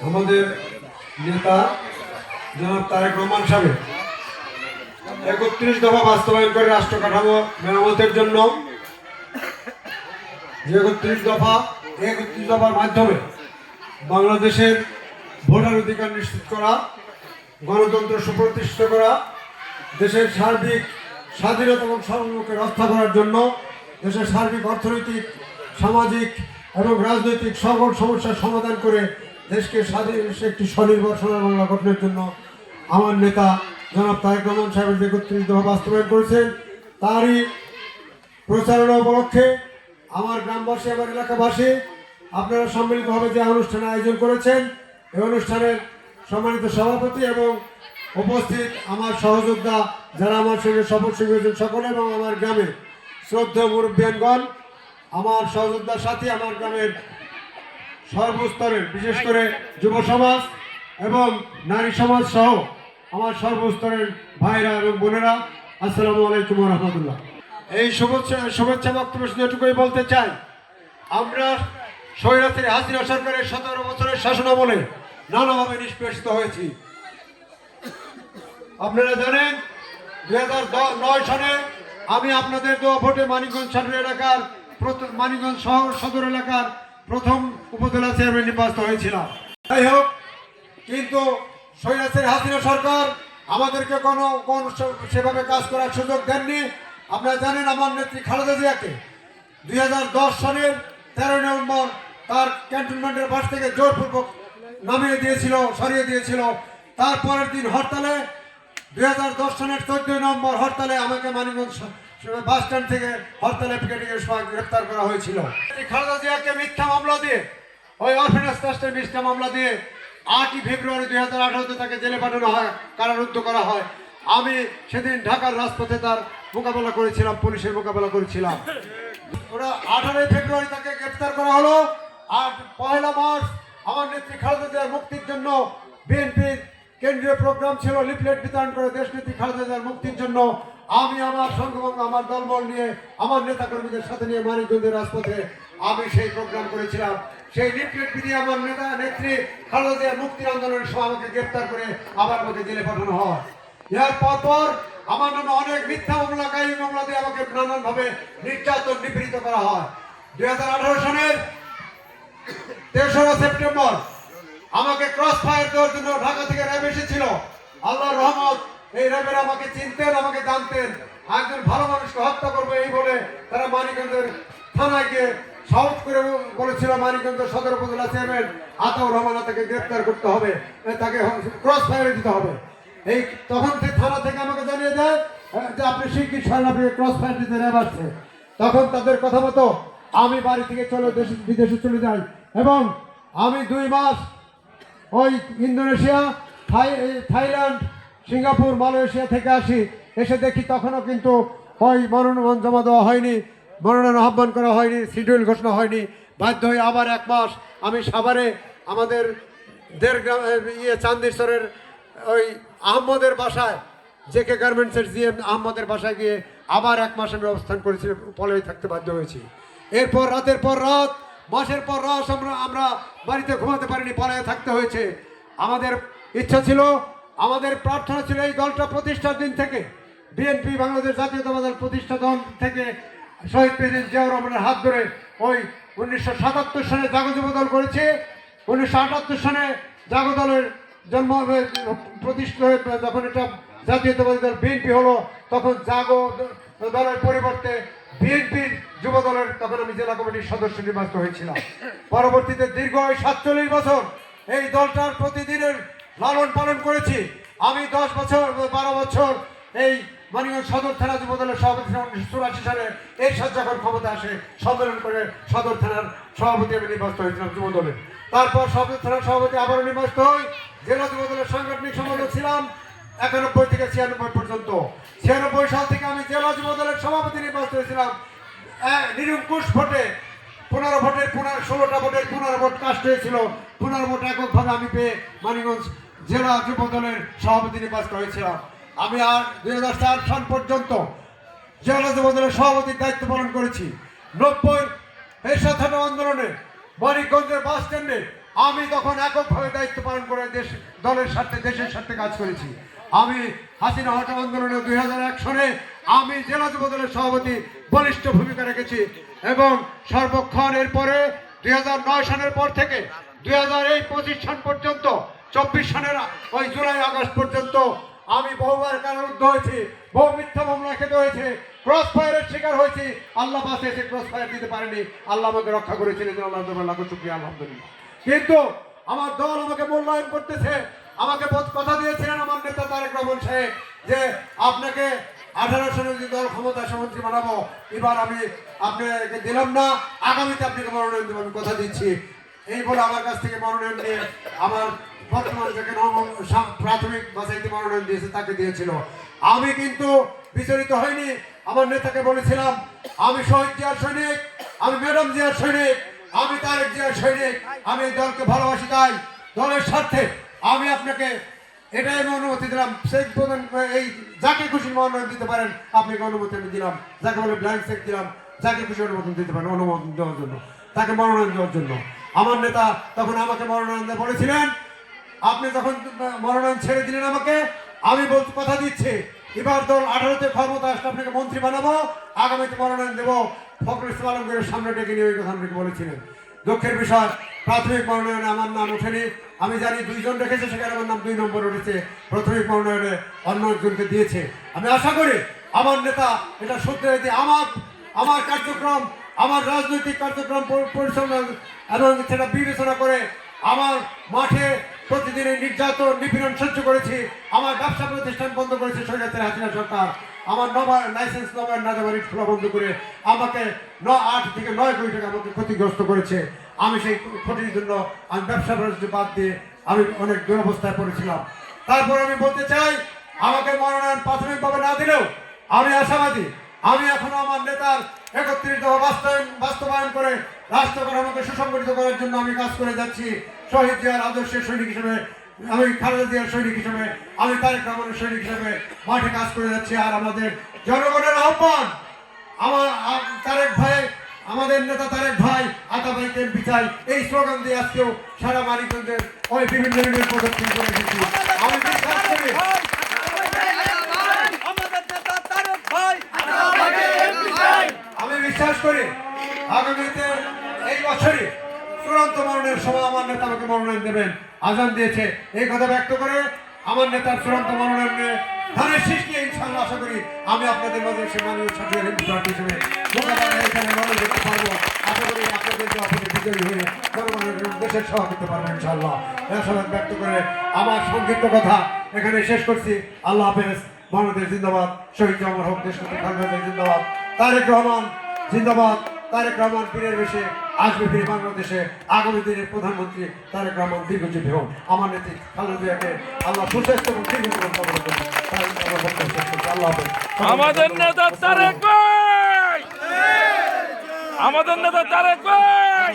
আমাদের নেতা জনাব তারেক রহমান সাহেব 31 দফা বাস্তবায়ন করে রাষ্ট্র কাঠামো মেরামতের জন্য যে 31 দফার মাধ্যমে বাংলাদেশের ভোটার অধিকার নিশ্চিত করা, গণতন্ত্র সুপ্রতিষ্ঠিত করা, দেশের সার্বিক স্বাধীনতা এবং সার্বভৌমকে রক্ষা করার জন্য দেশের সার্বিক অর্থনৈতিক, সামাজিক এবং রাজনৈতিক সকল সমস্যার সমাধান করে দেশকে একটি স্বনির্ভর সোনার বাংলা গঠনের জন্য আমার নেতা জনাব তারেক রহমান সাহেবের 31 দফা বাস্তবায়ন করেছেন। তারই প্রচারণা উপলক্ষে আমার গ্রামবাসী, আমার এলাকাবাসী আপনারা সম্মিলিতভাবে যে অনুষ্ঠানের আয়োজন করেছেন, এই অনুষ্ঠানের সম্মানিত সভাপতি এবং উপস্থিত আমার সহযোদ্ধা যারা আমার সঙ্গে শপথ হয়েছেন সকলে, এবং আমার গ্রামের শ্রদ্ধেয় মুরব্বিয়ানগণ, আমার সহযোদ্ধার সাথে আমার গ্রামের সর্বস্তরের বিশেষ করে যুব সমাজ এবং নারী সমাজ সহ আমার সর্বস্তরের ভাইরা এবং বোনেরা, আসসালামু আলাইকুম ওয়া রাহমাতুল্লাহ। এই শুভেচ্ছা বক্তব্য শুধু এটুকুই বলতে চাই, আমরা স্বৈরাচারী হাসিনা সরকারের 17 বছরের শাসনামলে নানাভাবে নিষ্পেষিত হয়েছি। আপনারা জানেন 2009 সালে আমি আপনাদের দেওয়া ভোটে মানিকগঞ্জ সদর এলাকার মানিকগঞ্জ শহর সদর এলাকার প্রথম উপজেলা চেয়ারম্যান নির্বাচিত হয়েছিলাম। যাই হোক, কিন্তু স্বৈরাচারী হাসিনা সরকার আমাদেরকে কোনো সেভাবে কাজ করার সুযোগ দেননি। আপনারা জানেন আমার নেত্রী খালেদা জিয়াকে 2010 সালের 13 নভেম্বর তার ক্যান্টনমেন্টের বাস থেকে জোরপূর্বক সরিয়ে দিয়েছিল। তারপরের দিন হরতালে 2010 সালের 14 নভেম্বর হরতালে আমাকে মানিকগঞ্জ বাস স্ট্যান্ড থেকে হরতালে পিকেটিংয়ের সময় গ্রেফতার করা হয়েছিল। খালেদা জিয়াকে মিথ্যা মামলা দিয়ে, ওই অরফেনেজ ট্রাস্টের মিথ্যা মামলা দিয়ে 8ই ফেব্রুয়ারি 2018-তে তাকে জেলে পাঠানো হয়, কারারুদ্ধ করা হয়। আমি সেদিন ঢাকার রাজপথে তার মোকাবেলা করেছিলাম, পুলিশের মোকাবেলা করেছিলাম। ওরা 18ই ফেব্রুয়ারি তাকে গ্রেফতার করা হলো। আর 1 মার্চ আমার নেত্রী খালেদা জিয়ার মুক্তির জন্য বিএনপির কেন্দ্রীয় প্রোগ্রাম ছিল লিফলেট বিতরণ করে দেশনেত্রী খালেদা জিয়ার মুক্তির জন্য। আমি আমার সংঘবঙ্গ, আমার দলবল নিয়ে, আমার নেতাকর্মীদের সাথে নিয়ে মানিকগঞ্জের রাজপথে আমি সেই প্রোগ্রাম করেছিলাম। সেই লিফলেট দিয়ে আমার নেত্রী খালেদা জিয়ার মুক্তির আন্দোলনের সময় আমাকে গ্রেফতার করে আবার আমাকে জেলে পাঠানো হয়। এর পর আমার নামে অনেক মিথ্যা মামলা, কাহিনী মামলা দিয়ে আমাকে নানানভাবে নির্যাতন, নিপীড়িত করা হয়। 2018 সালের 3রা সেপ্টেম্বর আমাকে ক্রস ফায়ার দেওয়ার জন্য ঢাকা থেকে র্যাব এসেছিল। আল্লাহর রহমত, এই র্যাবের আমাকে চিনতেন, আমাকে জানতেন। একজন ভালো মানুষকে হত্যা করবে এই বলে তারা মানিকগঞ্জের থানায় গিয়ে সাউথ করে বলেছিল মানিকগঞ্জ সদর উপজেলা চেয়ারম্যান আতাউর রহমান তাকে গ্রেফতার করতে হবে, তাকে ক্রস ফায়ারে দিতে হবে। এই তখন থানা থেকে আমাকে জানিয়ে দেয় যে আপনি শিগগির সরেন, আপনাকে ক্রস ফায়ার দিতে র্যাব আসছে। তখন তাদের কথা মতো আমি বাড়ি থেকে বিদেশে চলে যাই এবং আমি 2 মাস ওই ইন্দোনেশিয়া, থাইল্যান্ড, সিঙ্গাপুর, মালয়েশিয়া থেকে আসি। এসে দেখি তখনও কিন্তু ওই মনোনয়ন জমা দেওয়া হয়নি, মনোনয়ন আহ্বান করা হয়নি, শিডিউল ঘোষণা হয়নি। বাধ্য হয়ে আবার 1 মাস আমি সাভারে আমাদের চান্দিরচরের ওই আহমদের বাসায়, জেকে গার্মেন্টসের জিএম আহমদের বাসায় গিয়ে আবার 1 মাস আমি অবস্থান করেছি, পলায় থাকতে বাধ্য হয়েছি। এরপর রাতের পর রাত, মাসের পর রাত আমরা বাড়িতে ঘুমাতে পারিনি, পলায় থাকতে হয়েছে। আমাদের ইচ্ছা ছিল, আমাদের প্রার্থনা ছিল এই দলটা প্রতিষ্ঠার দিন থেকে, বিএনপি বাংলাদেশ জাতীয়তাবাদী দল প্রতিষ্ঠা থেকে শহীদ প্রেসিডেন্ট জিয়াউর রহমানের হাত ধরে ওই 1977 সালে জাগো যুব দল করেছে। 1978 সালে জাগো দলের জন্ম প্রতিষ্ঠা হয়ে যখন এটা জাতীয়তাবাদী দল বিএনপি হলো, তখন জাগো দলের পরিবর্তে বিএনপির যুব দলের তখন আমি জেলা কমিটির সদস্য নির্বাচিত হয়েছিলাম। পরবর্তীতে দীর্ঘ 47 বছর এই দলটার প্রতিদিনের লালন পালন করেছি। আমি 12 বছর এই মানিকগঞ্জ সদর থানা যুব দলের সভাপতি 1984 সালে এরশাদ যখন ক্ষমতা আসে সম্মেলন করে সদর থানার সভাপতি আমি নির্বাচিত হয়েছিলাম যুব দলের। তারপর সদর থানার সভাপতি আবারও নির্বাচিত হই। জেলা যুব দলের সাংগঠনিক সম্পাদক ছিলাম 91 থেকে 96 পর্যন্ত। 96 সাল থেকে আমি জেলা যুব দলের সভাপতি নির্বাচিত হয়েছিলাম। নিরঙ্কুশ ভোটে 16টা ভোটের 15 ভোট কাস্ট হয়েছিল। 15 ভোট এককভাবে আমি পেয়ে মানিকগঞ্জ জেলা যুব দলের সভাপতি নির্বাচিত হয়েছিলাম। আমি আর 2004 সাল পর্যন্ত জেলা যুব দলের সভাপতির দায়িত্ব পালন করেছি। 90 এরশাদ আন্দোলনে মানিকগঞ্জের বাস স্ট্যান্ডে আমি তখন এককভাবে দায়িত্ব পালন করে দলের স্বার্থে দেশের স্বার্থে কাজ করেছি। আমি হাসিনা হটাও আন্দোলনে 2001 সনে আমি জেলা যুব দলের সভাপতি বলিষ্ঠ ভূমিকা রেখেছি এবং সর্বক্ষণ এরপরে 2009 সনের পর থেকে 2025 সন পর্যন্ত 24 সনের ওই জুলাই আগস্ট পর্যন্ত আমি বহুবার কারারুদ্ধ হয়েছি, বহু মিথ্যা মামলা খেতে হয়েছে, ক্রস ফায়ারের শিকার হয়েছি। আল্লাহ বাঁচিয়েছে, ক্রস ফায়ার দিতে পারেনি, আল্লাহ আমাকে রক্ষা করেছিলেন। আল্লাহ লাখো শুকরিয়া, আলহামদুলিল্লাহ। কিন্তু আমার দল আমাকে মূল্যায়ন করতেছে। আমাকে কথা দিয়েছিলেন আমার নেতা তারেক রহমান সাহেব যে আপনাকে 18 সনে যদি দল ক্ষমতা মন্ত্রী বানাবো, এবার আমি আপনাকে দিলাম না, আগামীতে আপনাকে মনোনয়ন দেবো, আমি কথা দিচ্ছি। এই বলে আমার কাছ থেকে মনোনয়ন নিয়ে আমার বর্তমান যাকে প্রাথমিক বাছাইতে মনোনয়ন দিয়েছে তাকে দিয়েছিল। আমি কিন্তু বিচলিত হয়নি। আমার নেতাকে বলেছিলাম আমি শহীদ জিয়ার সৈনিক, আমি ম্যাডাম জিয়ার সৈনিক, আমি তারেক জিয়ার সৈনিক, আমি এই দলকে ভালোবাসি, তাই দলের স্বার্থে আমি আপনাকে এটাই আমি অনুমতি দিলাম। শেখ প্রধান এই যাকে খুশি মনোনয়ন দিতে পারেন, আপনাকে অনুমতি আমি দিলাম। যাকে বলে ব্ল্যাঙ্ক চেক দিলাম, যাকে খুশি অনুমোদন দিতে পারেন, অনুমোদন দেওয়ার জন্য, তাকে মনোনয়ন দেওয়ার জন্য। আমার নেতা তখন আমাকে মনোনয়ন দিয়ে বলেছিলেন আপনি যখন মনোনয়ন ছেড়ে দিলেন আমাকে, আমি বলতে কথা দিচ্ছি এবার দল 18তে ক্ষমতা আসলে আপনাকে মন্ত্রী বানাবো, আগামীতে মনোনয়ন দেবো। ফখরুল ইসলাম আলমগীরের সামনে ডেকে নিয়ে ওই কথা আমাকে বলেছিলেন। দুঃখের বিষয় প্রাথমিক মনোনয়নে আমার নাম ওঠেনি। আমি জানি 2 জন রেখেছে, সেখানে আমার নাম 2 নম্বর উঠেছে। প্রাথমিক মনোনয়নে অন্য একজনকে দিয়েছে। আমি আশা করি আমার নেতা এটা শুধরে দিয়ে আমার কার্যক্রম, আমার রাজনৈতিক কার্যক্রম পরিচালনা এবং সেটা বিবেচনা করে আমার মাঠে প্রতিদিনের নির্যাতন নিপীড়ন সহ্য করেছি। আমার ব্যবসা প্রতিষ্ঠান বন্ধ করেছে স্বৈরাচারী হাসিনা সরকার। আমার লাইসেন্স নবায়ন না দেওয়ার খোলা বন্ধ করে আমাকে 8 থেকে 9 কোটি টাকা আমাকে ক্ষতিগ্রস্ত করেছে। আমি সেই ক্ষতির জন্য আমি ব্যবসা বাণিজ্য বাদ দিয়ে আমি অনেক দুরবস্থায় পড়েছিলাম। তারপর আমি বলতে চাই আমাকে মনোনয়ন প্রাথমিকভাবে না দিলেও আমি আশাবাদী আমি এখনো আমার নেতার 31 দফা বাস্তবায়ন করে রাষ্ট্র কাঠামোকে সুসংগঠিত করার জন্য আমি কাজ করে যাচ্ছি। শহীদ জিয়ার আদর্শের সৈনিক হিসেবে, আমি খালেদা জিয়ার সৈনিক হিসেবে, আমি তারেক রহমানের সৈনিক হিসেবে মাঠে কাজ করে যাচ্ছি। আর আমাদের জনগণের আহ্বান, আমার তারেক ভাই, আমাদের নেতা তারেক ভাই, আতা ভাইকে এমপি চাই, এই স্লোগান দিয়ে আজকেও সারা মানিকগঞ্জের ওই বিভিন্ন ইউনিয়ন প্রদক্ষিণ করে এসেছি। আমি বিশ্বাস করি আগামীতে এই বছরই চূড়ান্ত মনোনয়নের সময় আমার নেতা আমাকে মনোনয়ন দেবেন, আজান দিয়েছে। এই কথা ব্যক্ত করে আমার নেতার চূড়ান্ত মনোনয়নে ধানের শীষ নিয়ে ইনশাআল্লাহ আশা করি আমি আপনাদের মাঝে সে মাননীয় ছাত্রীর হিসেবে এখানে মনোনয়ন দেখতে পারবো। আশা করি আপনাদের বিজয়ী হয়ে জনগণের দেশের সেবা করতে পারবো ইনশাআল্লাহ। আশাবাদ ব্যক্ত করে আমার সংক্ষিপ্ত কথা এখানে শেষ করছি। আল্লাহ হাফেজ। বাংলাদেশ জিন্দাবাদ। শহীদ জামাল হক দেশপতি খালেদা জিন্দাবাদ। তারেক রহমান জিন্দাবাদ। তারেক রহমান পীরের বেশে আসবে ফিরে বাংলাদেশে। আগামী দিনের প্রধানমন্ত্রী তারেক রহমান দীর্ঘজীবী হোক। আমার নেত্রী খালেদা জিয়াকে আল্লাহ সুস্বাস্থ্য এবং দীর্ঘজীবন কামনা করুন। আল্লাহ হাফেজ। আমাদের নেতা তারেক ভাই, আমাদের নেতা তারেক ভাই।